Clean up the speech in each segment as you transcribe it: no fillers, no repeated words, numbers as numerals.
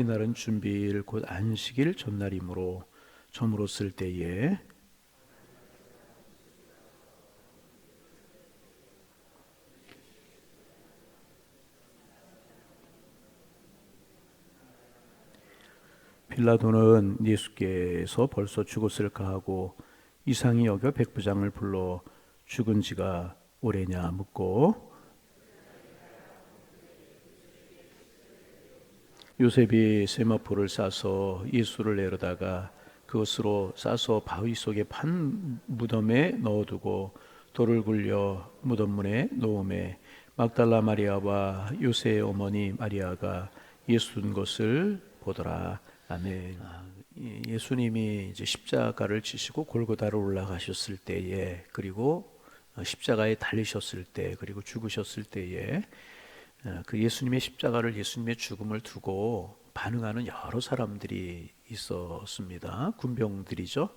이날은 준비일 곧 안식일 전날이므로 저물어 쓸 때에 빌라도는 예수께서 벌써 죽었을까 하고 이상히 여겨 백부장을 불러 죽은 지가 오래냐 묻고, 요셉이 세마포를 싸서 예수를 내려다가 그것으로 싸서 바위 속에 판 무덤에 넣어두고 돌을 굴려 무덤 문에 놓음에 막달라 마리아와 요새의 어머니 마리아가 예수 둔 것을 보더라. 아멘. 예수님이 이제 십자가를 지시고 골고다로 올라가셨을 때에, 그리고 십자가에 달리셨을 때, 그리고 죽으셨을 때에 그 예수님의 십자가를, 예수님의 죽음을 두고 반응하는 여러 사람들이 있었습니다. 군병들이죠.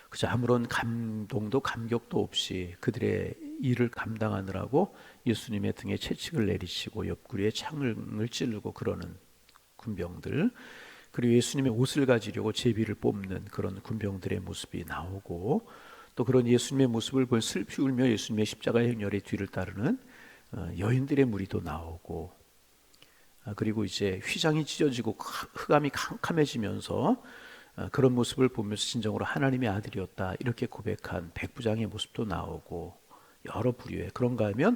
그저 아무런 감동도 감격도 없이 그들의 일을 감당하느라고 예수님의 등에 채찍을 내리치고 옆구리에 창을 찌르고 그러는 군병들, 그리고 예수님의 옷을 가지려고 제비를 뽑는 그런 군병들의 모습이 나오고, 또 그런 예수님의 모습을 보며 슬피 울며 예수님의 십자가의 행렬의 뒤를 따르는 여인들의 무리도 나오고, 그리고 이제 휘장이 찢어지고 흑암이 캄캄해지면서 그런 모습을 보면서 진정으로 하나님의 아들이었다 이렇게 고백한 백부장의 모습도 나오고, 여러 부류의, 그런가 하면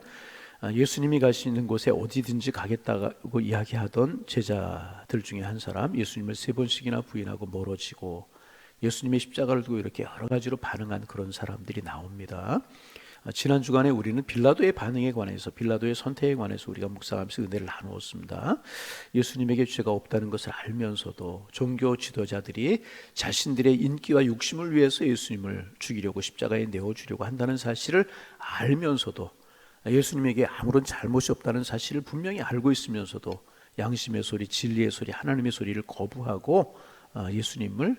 예수님이 가시는 곳에 어디든지 가겠다고 이야기하던 제자들 중에 한 사람, 예수님을 3번씩이나 부인하고 멀어지고 예수님의 십자가를 두고 이렇게 여러 가지로 반응한 그런 사람들이 나옵니다. 지난 주간에 우리는 빌라도의 반응에 관해서, 빌라도의 선택에 관해서 우리가 묵상하면서 은혜를 나누었습니다. 예수님에게 죄가 없다는 것을 알면서도 종교 지도자들이 자신들의 인기와 욕심을 위해서 예수님을 죽이려고 십자가에 내어주려고 한다는 사실을 알면서도, 예수님에게 아무런 잘못이 없다는 사실을 분명히 알고 있으면서도 양심의 소리, 진리의 소리, 하나님의 소리를 거부하고 예수님을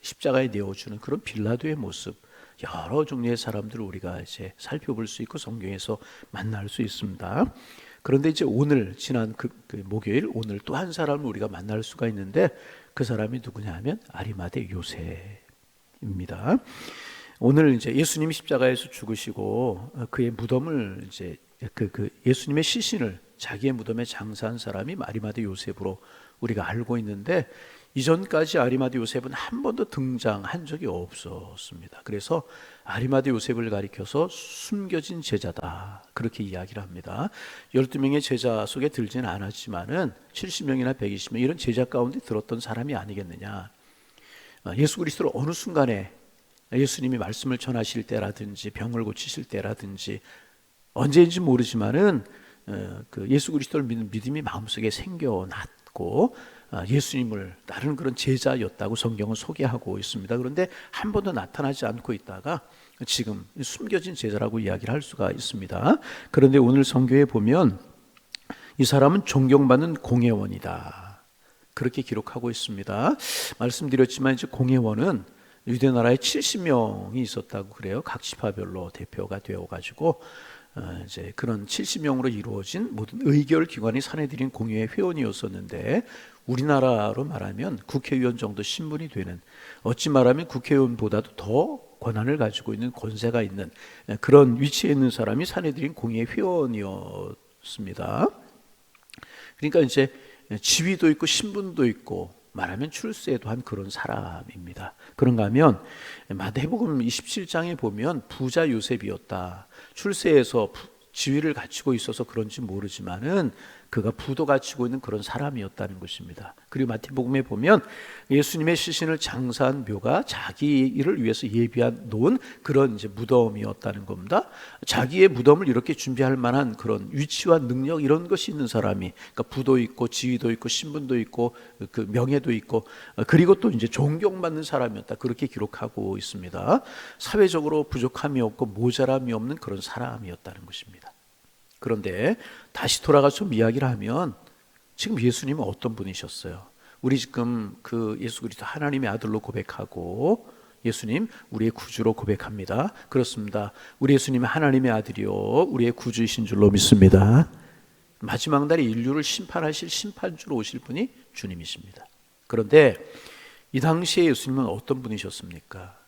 십자가에 내어주는 그런 빌라도의 모습, 여러 종류의 사람들을 우리가 이제 살펴볼 수 있고 성경에서 만날 수 있습니다. 그런데 이제 오늘, 지난 그 목요일, 오늘 또 한 사람을 우리가 만날 수가 있는데, 그 사람이 누구냐 하면 아리마대 요셉입니다. 오늘 이제 예수님이 십자가에서 죽으시고 그의 무덤을 이제 그 예수님의 시신을 자기의 무덤에 장사한 사람이 아리마대 요셉으로 우리가 알고 있는데, 이전까지 아리마대 요셉은 한 번도 등장한 적이 없었습니다. 그래서 아리마대 요셉을 가리켜서 숨겨진 제자다 그렇게 이야기를 합니다. 12명의 제자 속에 들지는 않았지만은 70명이나 120명 이런 제자 가운데 들었던 사람이 아니겠느냐. 예수 그리스도를 어느 순간에 예수님이 말씀을 전하실 때라든지 병을 고치실 때라든지 언제인지 모르지만은 그 예수 그리스도를 믿는 믿음이 마음속에 생겨났고 예수님을 따르는 그런 제자였다고 성경은 소개하고 있습니다. 그런데 한 번도 나타나지 않고 있다가 지금 숨겨진 제자라고 이야기를 할 수가 있습니다. 그런데 오늘 성경에 보면 이 사람은 존경받는 공회원이다 그렇게 기록하고 있습니다. 말씀드렸지만 이제 공회원은 유대 나라에 70명이 있었다고 그래요. 각 지파별로 대표가 되어가지고 이제 그런 70명으로 이루어진 모든 의결 기관이 사내들인 공회의 회원이었었는데, 우리나라로 말하면 국회의원 정도 신분이 되는, 어찌 말하면 국회의원보다도 더 권한을 가지고 있는, 권세가 있는 그런 위치에 있는 사람이 사내들인 공회의 회원이었습니다. 그러니까 이제 지위도 있고 신분도 있고 말하면 출세도 한 그런 사람입니다. 그런가 하면 마태복음 27장에 보면 부자 요셉이었다. 출세해서 지위를 갖추고 있어서 그런지 모르지만은 그가 부도 갖추고 있는 그런 사람이었다는 것입니다. 그리고 마태복음에 보면 예수님의 시신을 장사한 묘가 자기를 위해서 예비한 놓은 그런 이제 무덤이었다는 겁니다. 자기의 무덤을 이렇게 준비할 만한 그런 위치와 능력 이런 것이 있는 사람이, 그러니까 부도 있고 지위도 있고 신분도 있고 그 명예도 있고 그리고 또 이제 존경받는 사람이었다 그렇게 기록하고 있습니다. 사회적으로 부족함이 없고 모자람이 없는 그런 사람이었다는 것입니다. 그런데 다시 돌아가서 좀 이야기를 하면 지금 예수님은 어떤 분이셨어요? 우리 지금 그 예수 그리스도 하나님의 아들로 고백하고 예수님 우리의 구주로 고백합니다. 그렇습니다. 우리 예수님은 하나님의 아들이요 우리의 구주이신 줄로 믿습니다. 마지막 날에 인류를 심판하실 심판주로 오실 분이 주님이십니다. 그런데 이 당시에 예수님은 어떤 분이셨습니까?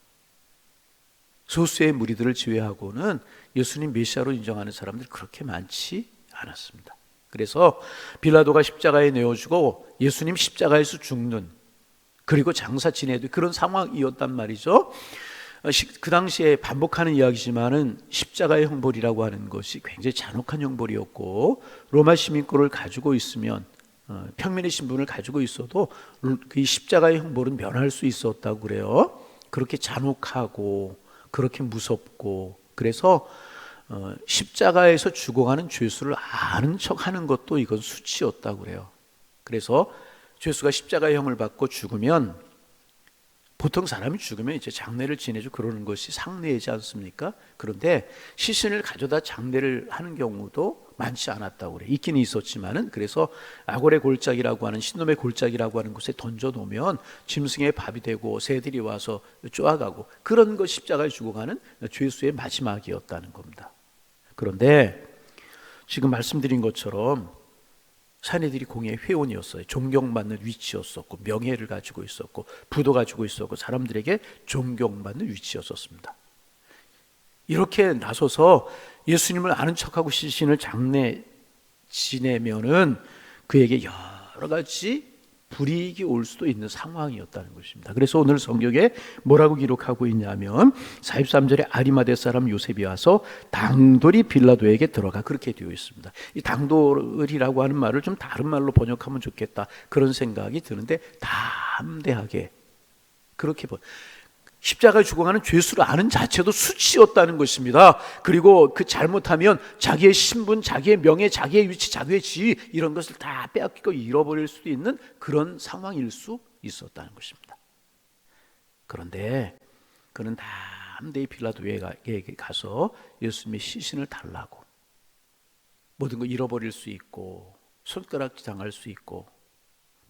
소수의 무리들을 제외하고는 예수님 메시아로 인정하는 사람들이 그렇게 많지 않았습니다. 그래서 빌라도가 십자가에 내어주고 예수님 십자가에서 죽는, 그리고 장사 지내도 그런 상황이었단 말이죠. 그 당시에 반복하는 이야기지만은 십자가의 형벌이라고 하는 것이 굉장히 잔혹한 형벌이었고, 로마 시민권을 가지고 있으면, 평민의 신분을 가지고 있어도 그 십자가의 형벌은 면할 수 있었다고 그래요. 그렇게 잔혹하고 그렇게 무섭고, 그래서 십자가에서 죽어가는 죄수를 아는 척하는 것도 이건 수치였다고 그래요. 그래서 죄수가 십자가의 형을 받고 죽으면, 보통 사람이 죽으면 이제 장례를 지내죠. 그러는 것이 상례이지 않습니까? 그런데 시신을 가져다 장례를 하는 경우도 많지 않았다고 그래요. 있기는 있었지만은, 그래서 아골의 골짜기라고 하는, 신놈의 골짜기라고 하는 곳에 던져 놓으면 짐승의 밥이 되고 새들이 와서 쪼아가고, 그런 것, 십자가에 죽어가는 죄수의 마지막이었다는 겁니다. 그런데 지금 말씀드린 것처럼 사내들이 공의 회원이었어요. 존경받는 위치였었고, 명예를 가지고 있었고, 부도 가지고 있었고, 사람들에게 존경받는 위치였었습니다. 이렇게 나서서 예수님을 아는 척하고 시신을 장례 지내면은 그에게 여러 가지 불이익이 올 수도 있는 상황이었다는 것입니다. 그래서 오늘 성경에 뭐라고 기록하고 있냐면, 43절에 아리마대 사람 요셉이 와서 당돌이 빌라도에게 들어가, 그렇게 되어 있습니다. 이 당돌이라고 하는 말을 좀 다른 말로 번역하면 좋겠다, 그런 생각이 드는데, 담대하게 그렇게 십자가에 죽어가는 죄수를 아는 자체도 수치였다는 것입니다. 그리고 그 잘못하면 자기의 신분, 자기의 명예, 자기의 위치, 자기의 지위, 이런 것을 다 빼앗기고 잃어버릴 수도 있는 그런 상황일 수 있었다는 것입니다. 그런데 그는 담대히 빌라도에게 가서 예수님의 시신을 달라고, 모든 걸 잃어버릴 수 있고 손가락 당할 수 있고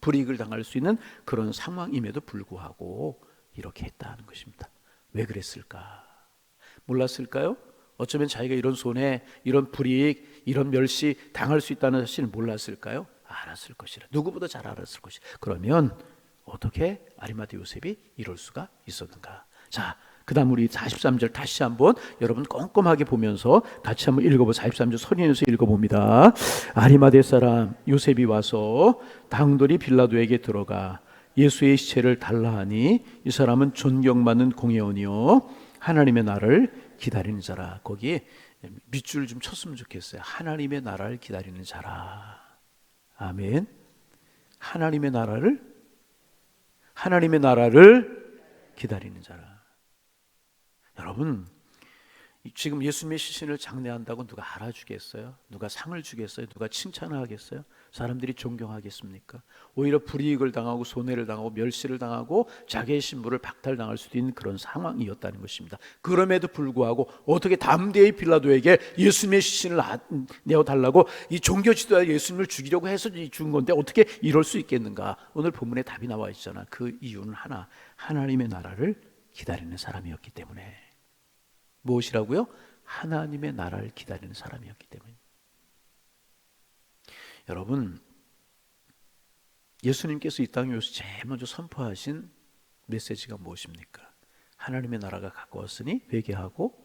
불이익을 당할 수 있는 그런 상황임에도 불구하고 이렇게 했다는 것입니다. 왜 그랬을까? 몰랐을까요? 어쩌면 자기가 이런 손해, 이런 불이익, 이런 멸시 당할 수 있다는 사실을 몰랐을까요? 알았을 것이라. 누구보다 잘 알았을 것이라. 그러면 어떻게 아리마대 요셉이 이럴 수가 있었는가? 자, 그 다음 우리 43절 다시 한번 여러분 꼼꼼하게 보면서 같이 한번 읽어보세요. 43절 소리 내서 읽어봅니다. 아리마대 사람 요셉이 와서 당돌이 빌라도에게 들어가 예수의 시체를 달라 하니, 이 사람은 존경받는 공회원이요 하나님의 나라를 기다리는 자라. 거기에 밑줄 좀 쳤으면 좋겠어요. 하나님의 나라를 기다리는 자라. 아멘. 하나님의 나라를 기다리는 자라. 여러분, 지금 예수님의 시신을 장례한다고 누가 알아주겠어요? 누가 상을 주겠어요? 누가 칭찬하겠어요? 사람들이 존경하겠습니까? 오히려 불이익을 당하고 손해를 당하고 멸시를 당하고 자기의 신분을 박탈당할 수도 있는 그런 상황이었다는 것입니다. 그럼에도 불구하고 어떻게 담대히 빌라도에게 예수님의 시신을 내어달라고, 이 종교 지도자 예수님을 죽이려고 해서 죽은 건데 어떻게 이럴 수 있겠는가? 오늘 본문에 답이 나와 있잖아. 그 이유는 하나, 하나님의 나라를 기다리는 사람이었기 때문에. 무엇이라고요? 하나님의 나라를 기다리는 사람이었기 때문에. 여러분, 예수님께서 이 땅에 오셔서 제일 먼저 선포하신 메시지가 무엇입니까? 하나님의 나라가 가까웠으니 회개하고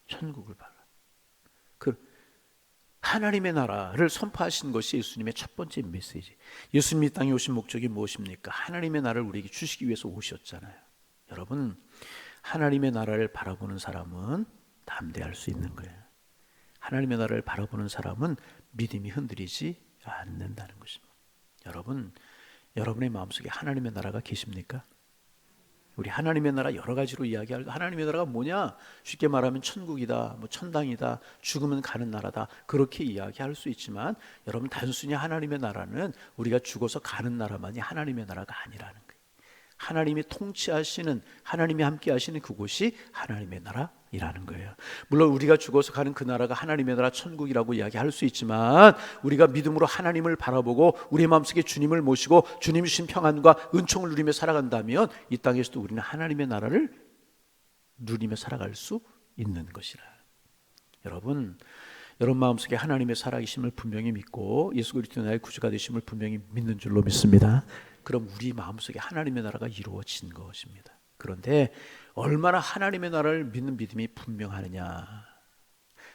천국을 바라. 그 하나님의 나라를 선포하신 것이 예수님의 첫 번째 메시지. 예수님이 이 땅에 오신 목적이 무엇입니까? 하나님의 나라를 우리에게 주시기 위해서 오셨잖아요. 여러분, 하나님의 나라를 바라보는 사람은 담대할 수 있는 거예요. 하나님의 나라를 바라보는 사람은 믿음이 흔들리지 않는다는 것입니다. 여러분, 여러분의 마음속에 하나님의 나라가 계십니까? 우리 하나님의 나라 여러 가지로 이야기할, 하나님의 나라가 뭐냐? 쉽게 말하면 천국이다, 뭐 천당이다, 죽으면 가는 나라다, 그렇게 이야기할 수 있지만, 여러분, 단순히 하나님의 나라는 우리가 죽어서 가는 나라만이 하나님의 나라가 아니라는 거예요. 하나님이 통치하시는, 하나님이 함께 하시는 그곳이 하나님의 나라이라는 거예요. 물론 우리가 죽어서 가는 그 나라가 하나님의 나라 천국이라고 이야기할 수 있지만, 우리가 믿음으로 하나님을 바라보고 우리 마음속에 주님을 모시고 주님 주신 평안과 은총을 누리며 살아간다면 이 땅에서도 우리는 하나님의 나라를 누리며 살아갈 수 있는 것이라. 여러분, 여러분 마음속에 하나님의 살아계심을 분명히 믿고 예수 그리스도 나의 구주가 되심을 분명히 믿는 줄로 믿습니다. 그럼 우리 마음속에 하나님의 나라가 이루어진 것입니다. 그런데 얼마나 하나님의 나라를 믿는 믿음이 분명하느냐.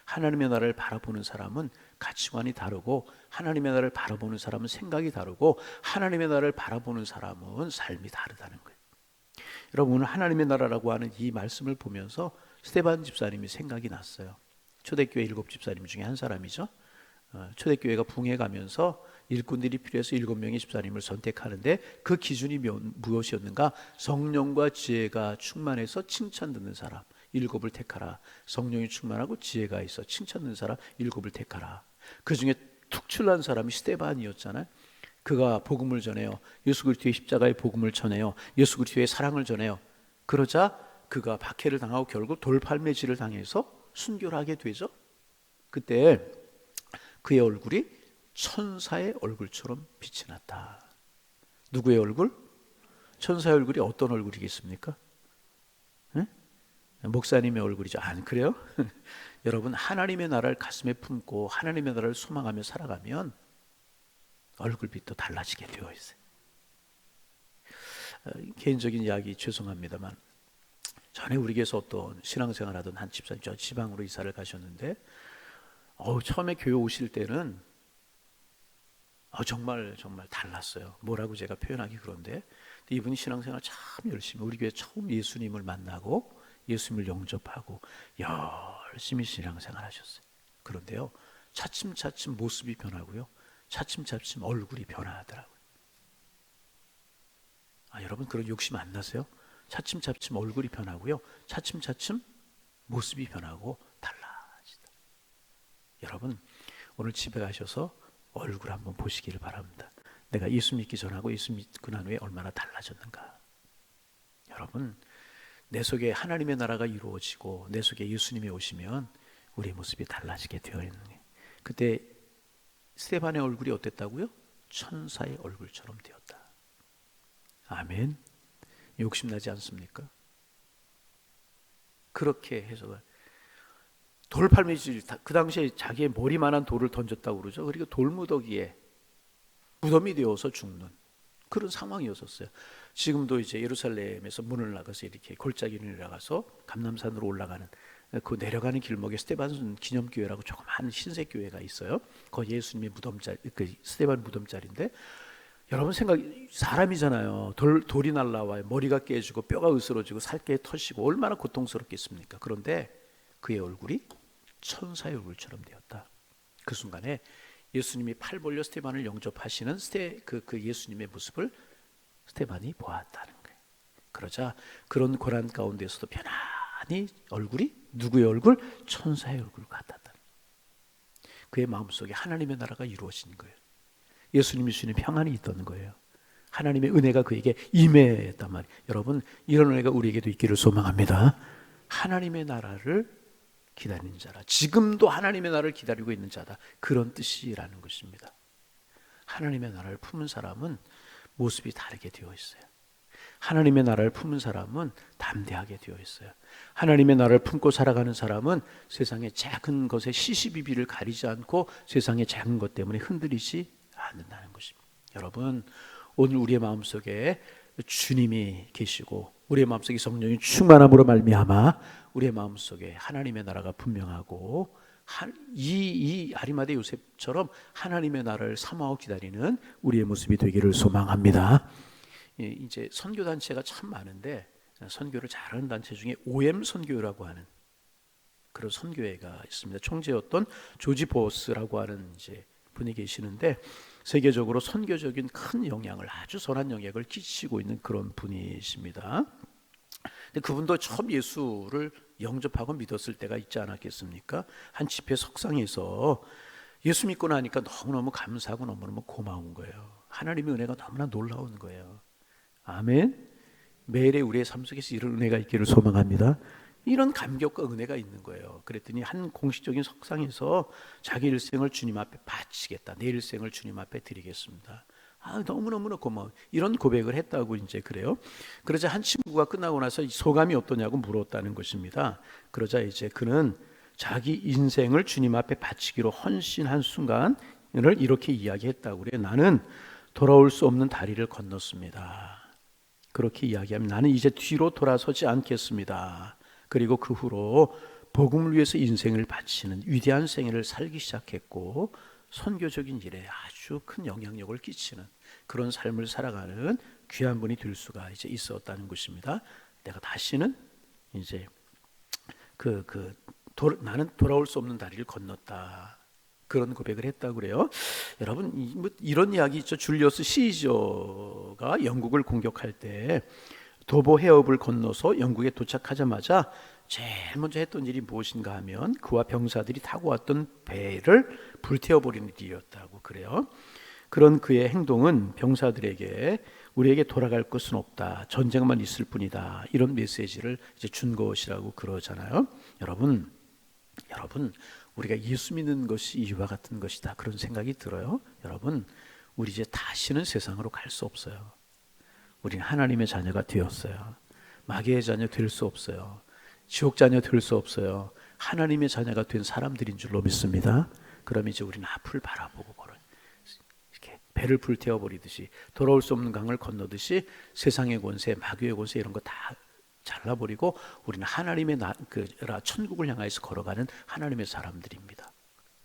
하나님의 나라를 바라보는 사람은 가치관이 다르고, 하나님의 나라를 바라보는 사람은 생각이 다르고, 하나님의 나라를 바라보는 사람은 삶이 다르다는 거예요. 여러분, 오늘 하나님의 나라라고 하는 이 말씀을 보면서 스데반 집사님이 생각이 났어요. 초대교회 7집사님 중에 한 사람이죠. 초대교회가 붕해가면서 일꾼들이 필요해서 7명의 집사님을 선택하는데 그 기준이 무엇이었는가? 성령과 지혜가 충만해서 칭찬 듣는 사람 7을 택하라. 성령이 충만하고 지혜가 있어 칭찬 듣는 사람 7을 택하라. 그 중에 특출난 사람이 스데반이었잖아요. 그가 복음을 전해요. 예수 그리스도의 십자가의 복음을 전해요. 예수 그리스도의 사랑을 전해요. 그러자 그가 박해를 당하고 결국 돌팔매질을 당해서 순교를 하게 되죠. 그때 그의 얼굴이 천사의 얼굴처럼 빛이 났다. 누구의 얼굴? 천사의 얼굴이 어떤 얼굴이겠습니까? 네? 목사님의 얼굴이죠. 안 그래요? 여러분, 하나님의 나라를 가슴에 품고 하나님의 나라를 소망하며 살아가면 얼굴빛도 달라지게 되어 있어요. 개인적인 이야기 죄송합니다만, 전에 우리 교회에서 어떤 신앙생활 하던 한 집사님, 저 지방으로 이사를 가셨는데 처음에 교회 오실 때는 정말 달랐어요. 뭐라고 제가 표현하기 그런데 이분이 신앙생활 참 열심히, 우리 교회 처음 예수님을 만나고 예수님을 영접하고 열심히 신앙생활 하셨어요. 그런데요, 차츰차츰 모습이 변하고요, 차츰차츰 얼굴이 변화하더라고요. 여러분 그런 욕심 안 나세요? 차츰차츰 얼굴이 변하고요, 차츰차츰 모습이 변하고 달라지다. 여러분 오늘 집에 가셔서 얼굴 한번 보시기를 바랍니다. 내가 예수 믿기 전하고 예수 믿고 난 후에 얼마나 달라졌는가. 여러분, 내 속에 하나님의 나라가 이루어지고 내 속에 예수님이 오시면 우리의 모습이 달라지게 되어 있는 거예요. 그때 스데반의 얼굴이 어땠다고요? 천사의 얼굴처럼 되었다. 아멘. 욕심나지 않습니까? 그렇게 해서 돌팔매질, 그 당시에 자기의 머리만한 돌을 던졌다고 그러죠. 그리고 돌무더기에 무덤이 되어서 죽는 그런 상황이었었어요. 지금도 이제 예루살렘에서 문을 나가서 이렇게 골짜기를 내려가서 감람산으로 올라가는 그 내려가는 길목에 스데반 기념교회라고 조그마한 흰색 교회가 있어요. 거기 예수님의 무덤자리, 그 스데반 무덤자리인데, 여러분 사람이잖아요. 돌이 날라와요. 머리가 깨지고 뼈가 으스러지고 살게 터지고 얼마나 고통스럽겠습니까? 그런데 그의 얼굴이 천사의 얼굴처럼 되었다. 그 순간에 예수님이 팔 벌려 스데반을 영접하시는 그 예수님의 모습을 스데반이 보았다는 거예요. 그러자 그런 고난 가운데서도 편안히 얼굴이 누구의 얼굴? 천사의 얼굴 같았다. 그의 마음속에 하나님의 나라가 이루어진 거예요. 예수님이 주시는 평안이 있던 거예요. 하나님의 은혜가 그에게 임했단 말이에요. 여러분, 이런 은혜가 우리에게도 있기를 소망합니다. 하나님의 나라를 기다리는 자라. 지금도 하나님의 나라를 기다리고 있는 자다. 그런 뜻이라는 것입니다. 하나님의 나라를 품은 사람은 모습이 다르게 되어 있어요. 하나님의 나라를 품은 사람은 담대하게 되어 있어요. 하나님의 나라를 품고 살아가는 사람은 세상의 작은 것에 시시비비를 가리지 않고 세상의 작은 것 때문에 흔들리지 않는다는 것입니다. 여러분, 오늘 우리의 마음속에 주님이 계시고 우리의 마음속에 성령이 충만함으로 말미암아 우리의 마음속에 하나님의 나라가 분명하고 이 아리마대 요셉처럼 하나님의 나라를 사모하고 기다리는 우리의 모습이 되기를 소망합니다. 이제 선교 단체가 참 많은데 선교를 잘하는 단체 중에 OM 선교라고 하는 그런 선교회가 있습니다. 총재였던 조지 보스라고 하는 이제 분이 계시는데 세계적으로 선교적인 큰 영향을, 아주 선한 영향을 끼치고 있는 그런 분이십니다. 근데 그분도 처음 예수를 영접하고 믿었을 때가 있지 않았겠습니까? 한 집회 석상에서 예수 믿고 나니까 너무너무 감사하고 너무너무 고마운 거예요. 하나님의 은혜가 너무나 놀라운 거예요. 아멘. 매일의 우리의 삶 속에서 이런 은혜가 있기를 소망합니다. 이런 감격과 은혜가 있는 거예요. 그랬더니 한 공식적인 석상에서 자기 일생을 주님 앞에 바치겠다. 내 일생을 주님 앞에 드리겠습니다. 너무너무 고마워. 이런 고백을 했다고 이제 그래요. 그러자 한 친구가 끝나고 나서 소감이 어떠냐고 물었다는 것입니다. 그러자 이제 그는 자기 인생을 주님 앞에 바치기로 헌신한 순간을 이렇게 이야기했다고 그래요. 나는 돌아올 수 없는 다리를 건넜습니다. 그렇게 이야기하면 나는 이제 뒤로 돌아서지 않겠습니다. 그리고 그 후로 복음을 위해서 인생을 바치는 위대한 생애를 살기 시작했고, 선교적인 일에 아주 큰 영향력을 끼치는 그런 삶을 살아가는 귀한 분이 될 수가 이제 있었다는 것입니다. 내가 다시는 이제 나는 돌아올 수 없는 다리를 건넜다, 그런 고백을 했다고 그래요. 여러분, 이런 이야기 있죠. 줄리어스 시저가 영국을 공격할 때 도보 해협을 건너서 영국에 도착하자마자 제일 먼저 했던 일이 무엇인가 하면 그와 병사들이 타고 왔던 배를 불태워버리는 일이었다고 그래요. 그런 그의 행동은 병사들에게 우리에게 돌아갈 것은 없다, 전쟁만 있을 뿐이다, 이런 메시지를 이제 준 것이라고 그러잖아요. 여러분, 우리가 예수 믿는 것이 이와 같은 것이다, 그런 생각이 들어요. 여러분, 우리 이제 다시는 세상으로 갈 수 없어요. 우리는 하나님의 자녀가 되었어요. 마귀의 자녀 될 수 없어요. 지옥 자녀 될 수 없어요. 하나님의 자녀가 된 사람들인 줄로 믿습니다. 그럼 이제 우리는 앞을 바라보고 걸어요. 이렇게 배를 불태워버리듯이, 돌아올 수 없는 강을 건너듯이 세상의 권세, 마귀의 권세 이런 거 다 잘라버리고 우리는 하나님의 천국을 향해서 걸어가는 하나님의 사람들입니다.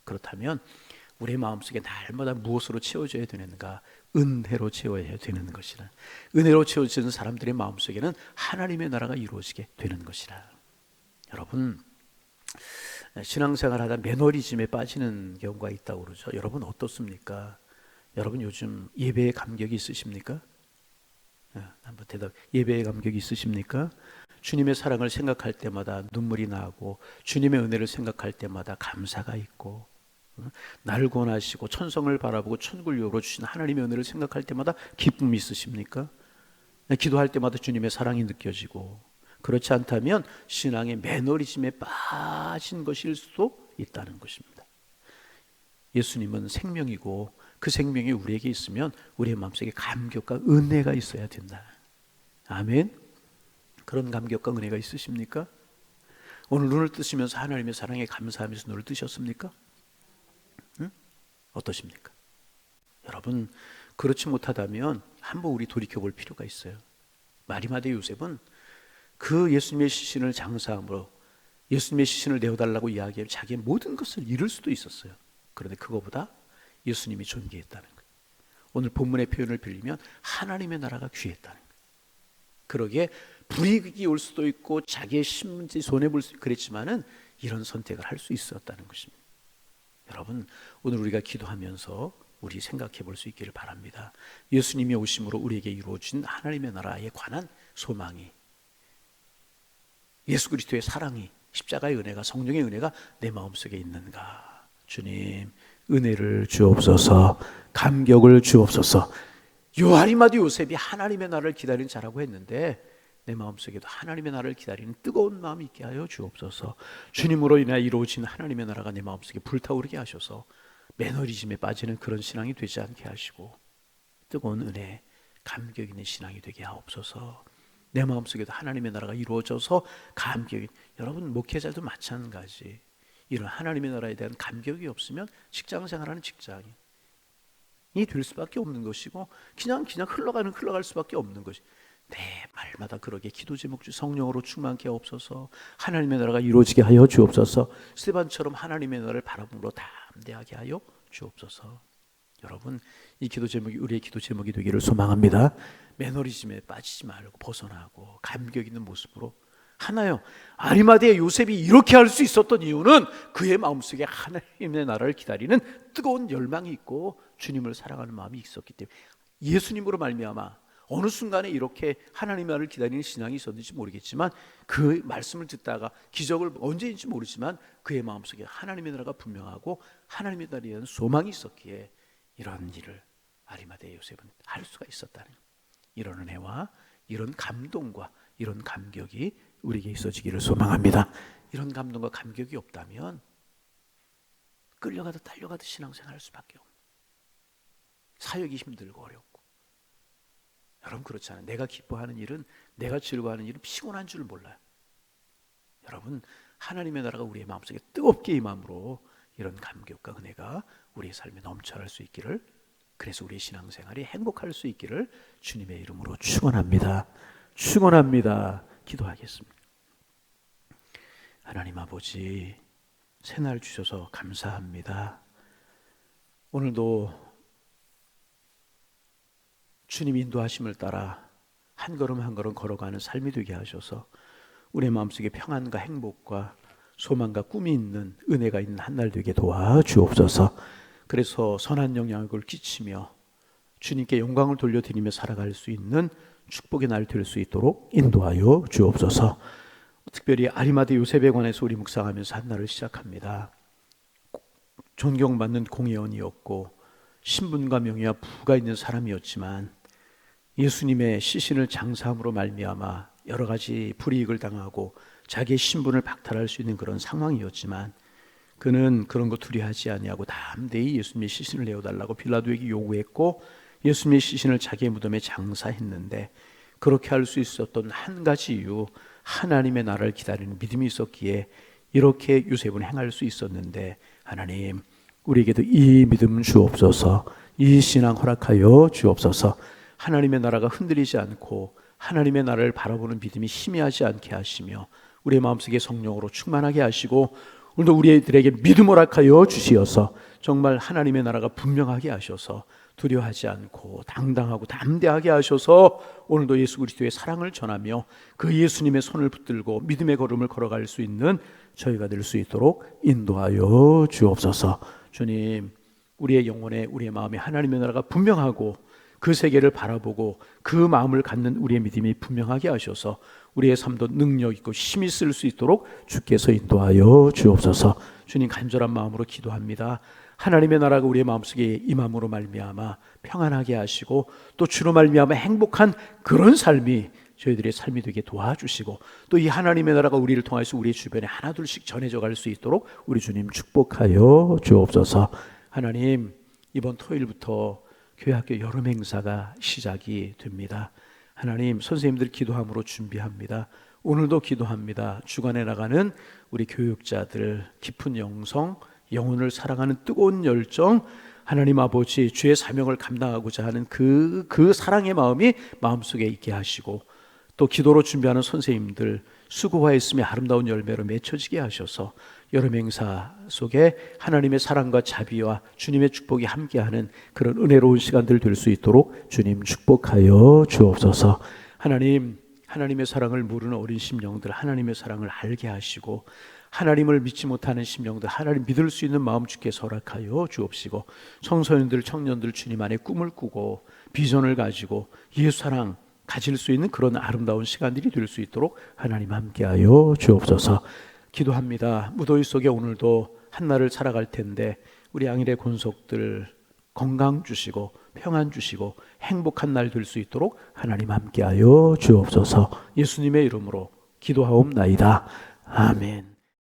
그렇다면 우리의 마음속에 날마다 무엇으로 채워져야 되는가? 은혜로 채워야 되는 것이라. 은혜로 채워지는 사람들의 마음속에는 하나님의 나라가 이루어지게 되는 것이라. 여러분, 신앙생활 하다 매너리즘에 빠지는 경우가 있다고 그러죠. 여러분 어떻습니까? 여러분 요즘 예배에 감격이 있으십니까? 한번 대답. 예배에 감격이 있으십니까? 주님의 사랑을 생각할 때마다 눈물이 나고, 주님의 은혜를 생각할 때마다 감사가 있고, 나를 구원하시고 천성을 바라보고 천국을 열어주신 하나님의 은혜를 생각할 때마다 기쁨이 있으십니까? 기도할 때마다 주님의 사랑이 느껴지고, 그렇지 않다면 신앙의 매너리즘에 빠진 것일 수도 있다는 것입니다. 예수님은 생명이고 그 생명이 우리에게 있으면 우리의 마음속에 감격과 은혜가 있어야 된다. 아멘. 그런 감격과 은혜가 있으십니까? 오늘 눈을 뜨시면서 하나님의 사랑에 감사하면서 눈을 뜨셨습니까? 어떠십니까? 여러분, 그렇지 못하다면 한번 우리 돌이켜볼 필요가 있어요. 마리마 대 요셉은 그 예수님의 시신을 장사함으로 예수님의 시신을 내어달라고 이야기하면 자기의 모든 것을 잃을 수도 있었어요. 그런데 그거보다 예수님이 존귀했다는 거예요. 오늘 본문의 표현을 빌리면 하나님의 나라가 귀했다는 거예요. 그러기에 불이익이 올 수도 있고 자기의 신문지 손해볼 수 그랬지만은 이런 선택을 할 수 있었다는 것입니다. 여러분, 오늘 우리가 기도하면서 우리 생각해 볼 수 있기를 바랍니다. 예수님이 오심으로 우리에게 이루어진 하나님의 나라에 관한 소망이, 예수 그리스도의 사랑이, 십자가의 은혜가, 성령의 은혜가 내 마음속에 있는가? 주님, 은혜를 주옵소서, 감격을 주옵소서. 요아리마드 요셉이 하나님의 나라를 기다리는 자라고 했는데 내 마음속에도 하나님의 나라를 기다리는 뜨거운 마음이 있게 하여 주옵소서. 주님으로 인하여 이루어진 하나님의 나라가 내 마음속에 불타오르게 하셔서 매너리즘에 빠지는 그런 신앙이 되지 않게 하시고 뜨거운 은혜, 감격 있는 신앙이 되게 하옵소서. 내 마음속에도 하나님의 나라가 이루어져서 감격이, 여러분 목회자도 마찬가지. 이런 하나님의 나라에 대한 감격이 없으면 직장생활하는 직장이 될 수밖에 없는 것이고 그냥 흘러갈 수밖에 없는 것이. 내 말마다 그러게 기도 제목 주 성령으로 충만케 하옵소서. 하나님의 나라가 이루어지게 하여 주옵소서. 스데반처럼 하나님의 나라를 바라보므로 담대하게 하여 주옵소서. 여러분, 이 기도 제목이 우리의 기도 제목이 되기를 소망합니다. 매너리즘에 빠지지 말고 벗어나고 감격 있는 모습으로 하나요. 아리마대의 요셉이 이렇게 할 수 있었던 이유는 그의 마음속에 하나님의 나라를 기다리는 뜨거운 열망이 있고 주님을 사랑하는 마음이 있었기 때문에, 예수님으로 말미암아 어느 순간에 이렇게 하나님의 나라를 기다리는 신앙이 있었는지 모르겠지만 그 말씀을 듣다가 기적을 언제인지 모르지만 그의 마음속에 하나님의 나라가 분명하고 하나님의 나라에 대한 소망이 있었기에 이런 일을 아리마대의 요셉은 할 수가 있었다는, 이런 은혜와 이런 감동과 이런 감격이 우리에게 있어지기를 소망합니다. 이런 감동과 감격이 없다면 끌려가듯 달려가듯 신앙생활할 수밖에 없는, 사역이 힘들고 어렵고. 여러분 그렇지 않아요? 내가 기뻐하는 일은, 내가 즐거워하는 일은 피곤한 줄 몰라요. 여러분, 하나님의 나라가 우리의 마음속에 뜨겁게 임함으로 이런 감격과 은혜가 우리의 삶에 넘쳐날 수 있기를, 그래서 우리의 신앙생활이 행복할 수 있기를 주님의 이름으로 축원합니다. 축원합니다. 기도하겠습니다. 하나님 아버지, 새날 주셔서 감사합니다. 오늘도 주님 인도하심을 따라 한 걸음 한 걸음 걸어가는 삶이 되게 하셔서 우리의 마음속에 평안과 행복과 소망과 꿈이 있는, 은혜가 있는 한 날 되게 도와주옵소서. 그래서 선한 영향을 끼치며 주님께 영광을 돌려드리며 살아갈 수 있는 축복의 날 될 수 있도록 인도하여 주옵소서. 특별히 아리마대 요셉에 관해서 우리 묵상하면서 한 날을 시작합니다. 존경받는 공회원이었고 신분과 명예와 부가 있는 사람이었지만 예수님의 시신을 장사함으로 말미암아 여러 가지 불이익을 당하고 자기의 신분을 박탈할 수 있는 그런 상황이었지만 그는 그런 거 두려워하지 아니하고 담대히 예수님의 시신을 내어달라고 빌라도에게 요구했고 예수님의 시신을 자기의 무덤에 장사했는데, 그렇게 할 수 있었던 한 가지 이유, 하나님의 나라를 기다리는 믿음이 있었기에 이렇게 요셉은 행할 수 있었는데, 하나님 우리에게도 이 믿음 주옵소서. 이 신앙 허락하여 주옵소서. 하나님의 나라가 흔들리지 않고 하나님의 나라를 바라보는 믿음이 희미하지 않게 하시며 우리의 마음속에 성령으로 충만하게 하시고 오늘도 우리들에게 믿음 허락하여 주시어서 정말 하나님의 나라가 분명하게 하셔서 두려워하지 않고 당당하고 담대하게 하셔서 오늘도 예수 그리스도의 사랑을 전하며 그 예수님의 손을 붙들고 믿음의 걸음을 걸어갈 수 있는 저희가 될 수 있도록 인도하여 주옵소서. 주님, 우리의 영혼에, 우리의 마음에 하나님의 나라가 분명하고 그 세계를 바라보고 그 마음을 갖는 우리의 믿음이 분명하게 하셔서 우리의 삶도 능력 있고 힘이 쓸 수 있도록 주께서 인도하여 주옵소서. 주님, 간절한 마음으로 기도합니다. 하나님의 나라가 우리의 마음속에 임함으로 말미암아 평안하게 하시고 또 주로 말미암아 행복한 그런 삶이 저희들의 삶이 되게 도와주시고 또 이 하나님의 나라가 우리를 통해서 우리 주변에 하나둘씩 전해져 갈 수 있도록 우리 주님 축복하여 주옵소서. 하나님, 이번 토요일부터 교회학교 여름 행사가 시작이 됩니다. 하나님, 선생님들 기도함으로 준비합니다. 오늘도 기도합니다. 주간에 나가는 우리 교육자들 깊은 영성, 영혼을 사랑하는 뜨거운 열정, 하나님 아버지 주의 사명을 감당하고자 하는 그 사랑의 마음이 마음속에 있게 하시고 또 기도로 준비하는 선생님들 수고하였으며 아름다운 열매로 맺혀지게 하셔서 여름 행사 속에 하나님의 사랑과 자비와 주님의 축복이 함께하는 그런 은혜로운 시간들 될 수 있도록 주님 축복하여 주옵소서. 하나님, 하나님의 사랑을 모르는 어린 심령들 하나님의 사랑을 알게 하시고 하나님을 믿지 못하는 심령들 하나님 믿을 수 있는 마음 주께서 허락하여 주옵시고 청소년들, 청년들 주님 안에 꿈을 꾸고 비전을 가지고 예수 사랑 가질 수 있는 그런 아름다운 시간들이 될 수 있도록 하나님 함께하여 주옵소서. 기도합니다. 무더위 속에 오늘도 한날을 살아갈 텐데 우리 양일의 권속들 건강 주시고 평안 주시고 행복한 날 될 수 있도록 하나님 함께하여 주옵소서. 예수님의 이름으로 기도하옵나이다. 아멘.